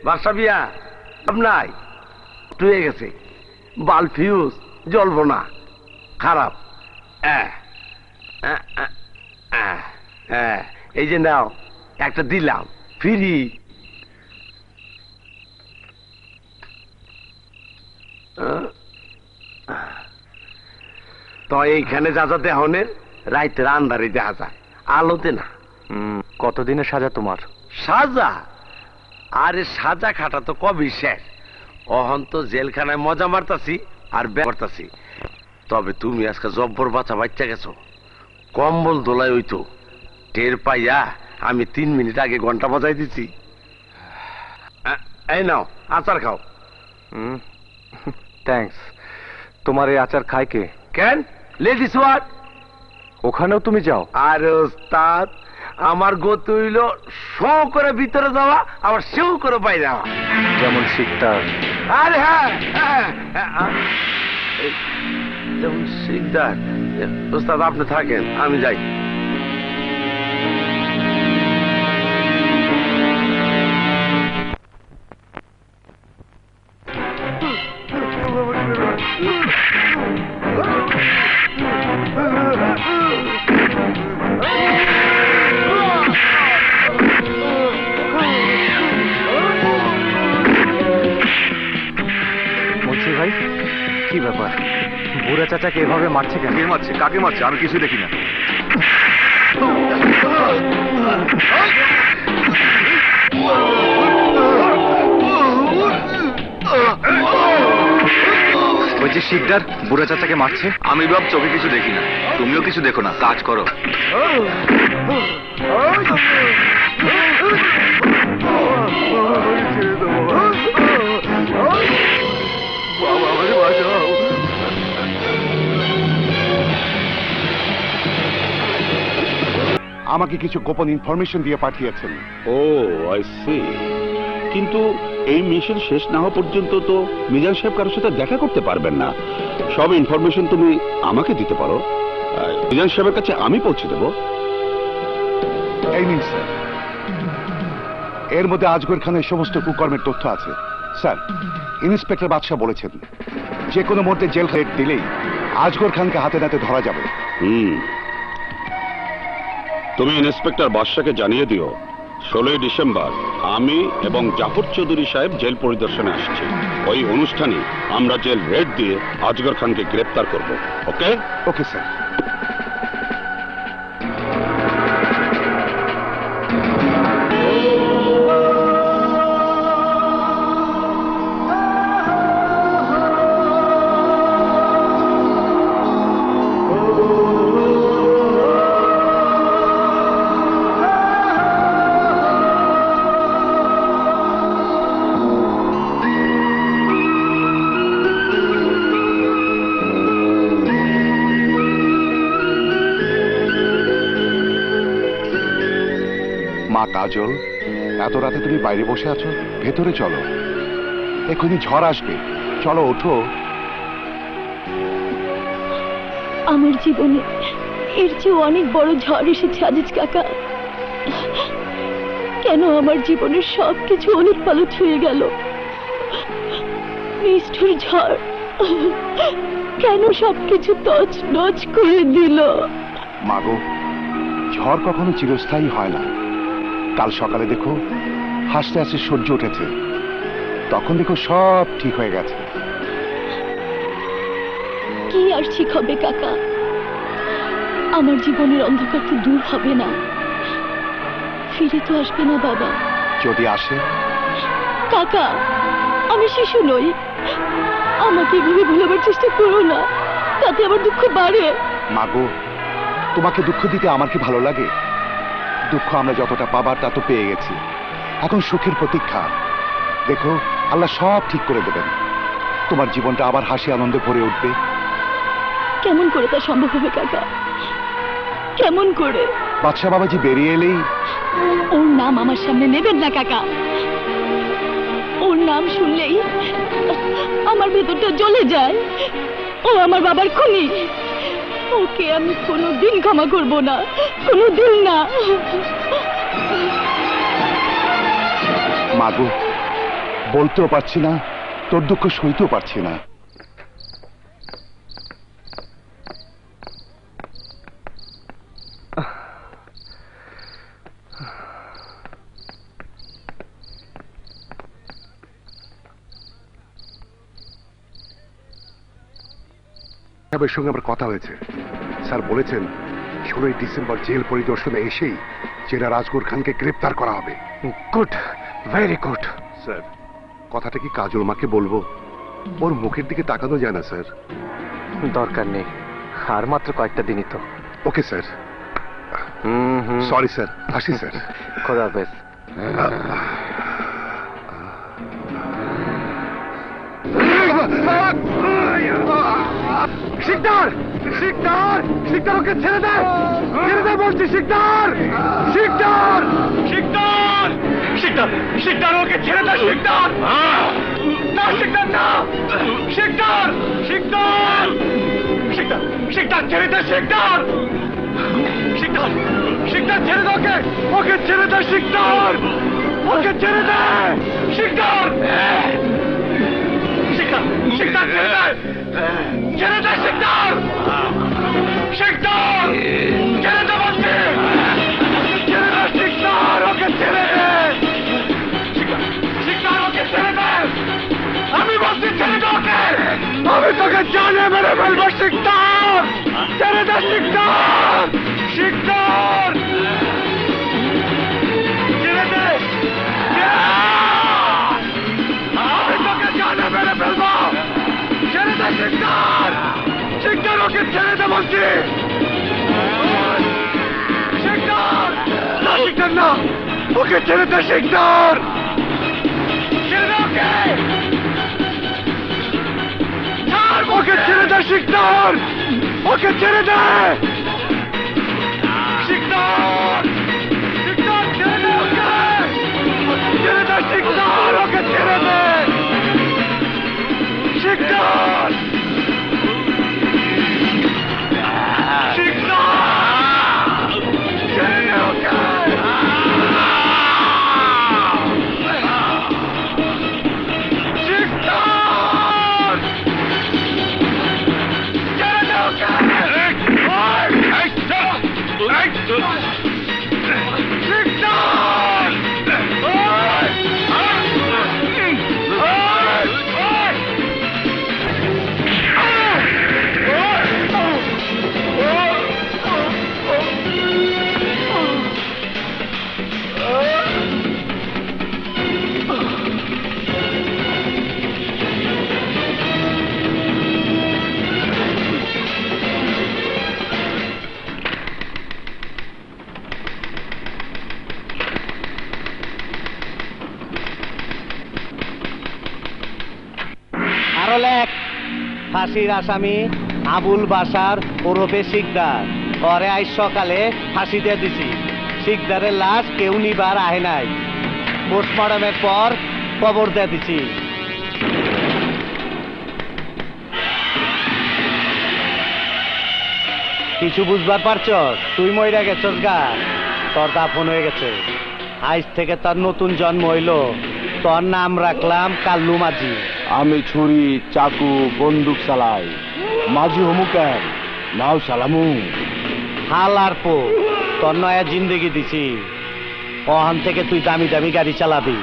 বাসা বিয়া নাই টুয়ে গেছে, বাল ফিউজ জ্বলবো না, খারাপ। এই যে নাও, একটা দিলাম ফ্রি। তো এইখানে যা যা দেহনের রাইতের আন্ধারে দেখা যায়, আলোতে না। কতদিনের সাজা তোমার? সাজা? আরে সাজা খাটা তো কবি শেষ। অহন তো জেলখানায় মজা মারতাছি আর করতাছি। তবে তুমি আজকে জব্বর বাচ্চা বাচ্চা গেছো, কম্বল দোলাই হইতো টের পাইয়া আমি 3 মিনিট আগে ঘন্টা বাজাই দিছি। এই নাও আচার খাও। থ্যাঙ্কস। তোমার এই আচার খায় কে? কেন লেডিস ওয়ার্ড? ওখানেও তুমি যাও? আরে ওস্তাদ, আমার গতি হইল শো করে ভিতরে যাওয়া, আবার সেও করে বাইরে যাওয়া। যেমন শিকদার। আরে হ্যাঁ, যেমন শিকদার। ওস্তাদ আপনি থাকেন, আমি যাই। ভাই কি ব্যাপার, বুড়া চাচাকে এভাবে মারছে কেন? কে মারছে, কাকে মারছে আমি কিছুই দেখি না। ওই যে শিকদার বুড়া চাচাকে মারছে। আমি বাপ চোখে কিছু দেখি না, তুমিও কিছু দেখো না, কাজ করো। আমাকে কিছু গোপন ইনফরমেশন দিয়ে পাঠিয়েছেন। ও আই সি। কিন্তু এই মিশন শেষ না হওয়া পর্যন্ত তো মিজান সাহেব কারোর সাথে দেখা করতে পারবেন না। সব ইনফরমেশন তুমি আমাকে দিতে পারো, মিজান সাহেবের কাছে আমি পৌঁছে দেব। এই নিন স্যার, এর মধ্যে আজগর খানের সমস্ত কুকর্মের তথ্য আছে। স্যার, ইন্সপেক্টর বাদশাহ বলেছেন যে কোনো মুহূর্তে জেল রেড দিলেই আজগর খানকে হাতে নাতে ধরা যাবে। তুমি ইন্সপেক্টর বাদশাকে জানিয়ে দিও 16ই ডিসেম্বর আমি এবং জাফর চৌধুরী সাহেব জেল পরিদর্শনে আসছি। ওই অনুষ্ঠানে আমরা জেল রেড দিয়ে আজগর খানকে গ্রেপ্তার করব। ওকে? Okay sir. কাজল, এত রাতে তুমি বাইরে বসে আছো, ভেতরে চলো, এখনই ঝড় আসবে, চলো ওঠো। আমার জীবনে এর চেয়ে অনেক বড় ঝড় এসেছে আজিজ কাকা। কেন আমার জীবনের সবকিছু ওলট পালট হয়ে গেল? নিষ্ঠুর ঝড় কেন সবকিছু তছনছ করে দিল? মাগো, ঝড় কখনো চিরস্থায়ী হয় না। কাল সকালে দেখো হাসতে হাসতে সূর্য উঠেছে, তখন দেখো সব ঠিক হয়ে গেছে। কি আর ঠিক হবে কাকা? আমার জীবনের অন্ধকার তো দূর হবে না, ফিরে তো আসবে না বাবা। যদি আসে? কাকা, আমি শিশু নই, আমাকে এভাবে ভুলাবার চেষ্টা করো না, তাতে আমার দুঃখ বাড়ে। মাগো, তোমাকে দুঃখ দিতে আমার কি ভালো লাগে? দুঃখ আমরা যতটা পাবার তা তো পেয়ে গেছি, এখন সুখের প্রতীক্ষা। দেখো আল্লাহ সব ঠিক করে দেবেন, তোমার জীবনটা আবার হাসি আনন্দে ভরে উঠবে। কেমন করে তা সম্ভব হবে কাকা? কেমন করে? বাদশা বাবাজি বেরিয়ে এলেই ওর নাম আমার সামনে নেবেন না কাকা। ওর নাম শুনলেই আমার ভেতরটা জ্বলে যায়। ও আমার বাবার খুনি, ওকে আমি কোনোদিন ক্ষমা করব না, কোনোদিন না। মাগো, বলতেও পারছি না, তোর দুঃখ সইতেও পারছি না। সাহেবের সঙ্গে আমার কথা হয়েছে। স্যার বলেছেন 16ই ডিসেম্বর জেল পরিদর্শনে এসেই জেলার আজগর খানকে গ্রেপ্তার করা হবে। Good, very good. স্যার, কথাটা কি কাজল মাকে বলবো? ওর মুখের দিকে তাকানো যায় না স্যার। দরকার নেই, আর মাত্র কয়েকটা দিনই তো। Okay sir. সরি স্যার, আসি স্যার। খোদা হাফেজ। শিকদার, শিকদার, শিকদার, ওকে ছেড়ে দে, ছেড়ে দে বলছি। শিকদার, শিকদার, শিকদার, শিকদার, শিকদার, ওকে ছেড়ে দে। শিকদার, না শিকদার, না শিকদার, শিকদার, শিকদার, শিকদার, ছেড়ে দে। শিকদার, শিকদার, শিকদার, ছেড়ে দে ওকে, ওকে ছেড়ে দে। শিকদার, ওকে ছেড়ে দে। শিকদার, শিকদার, শিকদার, ছেড়ে দে, ছেড়ে দে। শিকদার, শিকদার, ছেড়ে দে বলছি, ছেড়ে দে। শিকদার, ওকে ছেড়ে দে। শিকদার, শিকদার, ওকে ছেড়ে দে। আমি বলছি ছেড়ে দে ওকে, আমি তোকে জানে মেরে ফেলবো। শিকদার, ছেড়ে দে। শিকদার, শিকদার, ছেড়ে দে। আমি তোকে জানে মেরে ফেলবো। ছেড়ে দে। শিকদার, শিকদার, ওকে ছেড়ে দে বলছি। শিকদার, না শিকদার, না, ওকে ছেড়ে দে। শিকদার, ছেড়ে দে ওকে, ছাড়, ওকে ছেড়ে দে। শিকদার, ওকে ছেড়ে দে। শিকদার, শিকদার, ছেড়ে দে ওকে, ছেড়ে দে। শিকদার, ওকে ছেড়ে দে। শিকদার, শিকদার, ছেড়ে দে ওকে। শিকদার, ছেড়ে দে ওকে। আরো লেখ, ফাঁসির আসামি আবুল বাশার ওরফে শিকদার, পরে আজ সকালে ফাঁসি দিয়ে দিছি। শিকদারের লাশ কেউ নিবার আহে নাই, পোস্টমর্টমের পর কবর দিয়ে দিছি। কিছু বুঝবার পারছস? তুই মইরা গেছস গা, তোর দাফন হয়ে গেছে। আজ থেকে তার নতুন জন্ম হইল। তোর নাম রাখলাম কাল্লু মাঝি। আমি ছুরি চাকু বন্দুক চালাই, মাঝি হমু কেন, নাও সালামু। হাল আর পো, তোর নয়া জিন্দেগি দিছি। ওখান থেকে তুই দামি দামি গাড়ি চালাবি।